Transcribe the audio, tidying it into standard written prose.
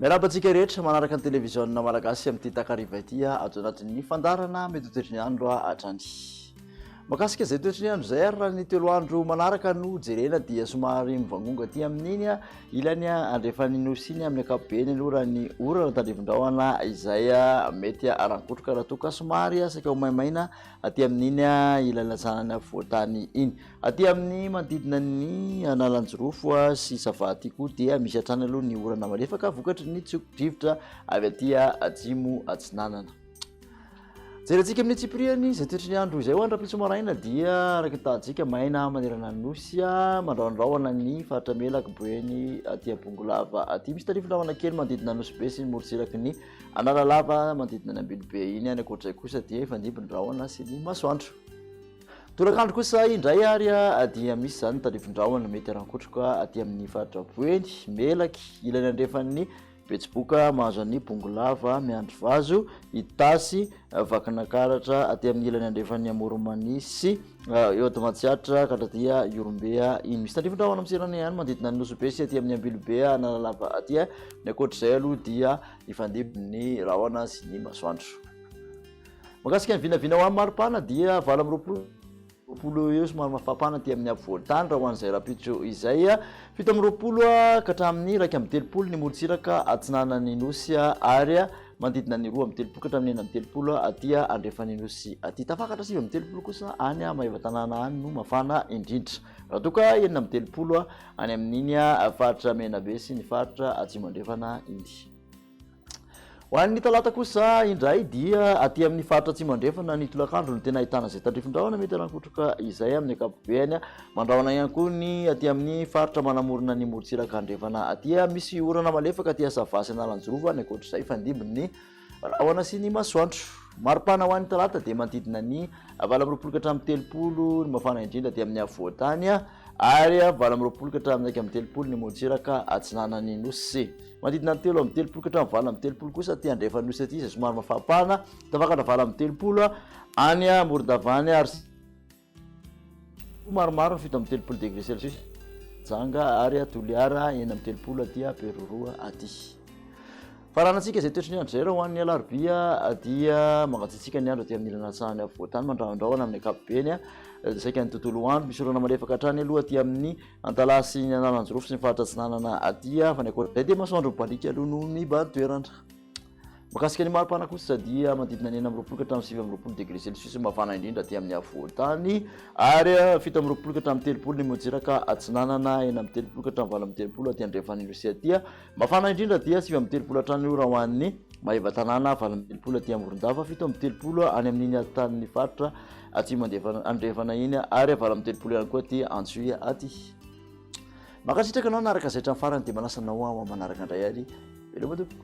Miarabantsika rehetra manaraka ny televiziona malagasy amin'ity takariva ity ato anatin'ny fandarana mety toetriny andro hatrany. Makasika izay toetriny andro izay raha ny telo andro manaraka no jerena dia somary mivangonga aty amin'iny ilany andrefan'ny nosy iny amin'ny ankapobeny aloha raha ny orana tandrivon-drahona izay mety arankotroka raha toa ka somary saka ho maimaina aty amin'iny ilany latsanany voatany iny. Aty amin'ny manodidina ny analanjirofo sy Savaty koa dia misy hatrany aloha ny orana malefaka vokatry ny tsiko-drivotra avy aty atsimo atsinanana. Jerentsika amin'ny tsipiriany izay toetriny andro izay ho andrapitso maraina dia araka tahantsika maina manerana ny nosy mandraondraona ny faritra melaka boeny aty Ampongolava aty misy tarifon-drahona kely manodidina nosy be sy morotsiraky ny Analalava manodidina ny Ambilobe iny any akoatr'izay kosa dia efa-dibony rahona sy ny masoandro. Torakandro kosa indray ary dia misy zany tarifon-drahona mety arankotroka aty amin'ny faritra boeny melaky ilany andrefan'ny Betsiboka mahazo any Bongolava miandro vazo Itasy Vakinakaratra aty amin'ny ilany andrefan'ny Amoromanisy eo Tomatsiatra katratia Iorombea iny misy tarifon-drahona miserana ihany manodidina ny Nosobe sy aty amin'ny Ambilobe Analalava aty ny akoatr'izay aloha dia ifandibony rahona sy ny masoandro. Makasika ny vinavina ho amin'ny maripana dia 20 eo somary mafapana aty amin'ny afovoan-tany raha ho an'izay rapitso izay 7 ka hatramin'ny 1:30 ny morotsiraka atsinanany nosy ary manodidina ny 2:30 ka hatramin'ny 1:30 aty andrefan'ny nosy aty tafakatra 7:30 kosa any Maivatanana any no mafana indrindra raha toa ka 9:30 any amin'iny faritra Menabe sy ny faritra atsimo andrefana iny. Ho an'ny talata kosa indray dia aty amin'ny faritra atsimo andrefana ny tolakandro no tena ahitana izay tandrifon-drahona mety arankotroka izay amin'ny ankapobeny mandraona ihany koa ny aty amin'ny faritra manamorona ny morotsiraka andrefana aty misy orana malefaka aty Savasy Analanjorova ny akoatr'izay fandibony rahona sy ny masoandro. Maripana ho an'ny talata dia manodidina ny 20 ka hatramin'ny 30 ny mafana indrindra aty amin'ny afovoan-tany ary 20 ka hatramin'ny 1:30 ny morotsiraka atsinanany nosy. Manodidina ny 3:30 ka hatramin'ny 20:30 kosa aty andrefan'ny nosy aty izay somary mafapana tafakatra 20:30 any Morodavany ary maromaro 17 degré Celsius janga ary Toliara 9:30 aty Peroroa aty. Faranantsika izay toetriny andro zay raha ho an'ny alarobia dia mangatsiatsika ny andro aty amin'ny ilany atsahany afovoan-tany mandraondraona amin'ny ankapobeny saika ny tontolo andro misy orana malefaka hatrany aloha aty amin'ny Antalasy ny Analanjorofo sy ny faritra Atsinanana aty fa ny akoatr'izay dia masoandro mibalika aloha no mibahan-toerana. Makasika ny maripana kosa dia manodidina ny 9 ka hatramin'ny 7 degré Celsius mafana indrindra aty amin'ny afovoan-tany ary 17 ka hatramin'ny 30 ny morotsiraka atsinanana 9:30 ka hatramin'ny 20:30 aty andrefan'ny nosy aty mafana indrindra dia 9:30 hatrany io raha ho an'ny Maivatanana 20:30 aty Morondava 7:30 any amin'iny atanin'ny faritra atsimo andrefana iny ary 20:30 ihany koa aty Antsuy aty. Makasitraka anao naraka zaitra amin'ny farany dia manasanao manaraka indray ary veloma tompoko.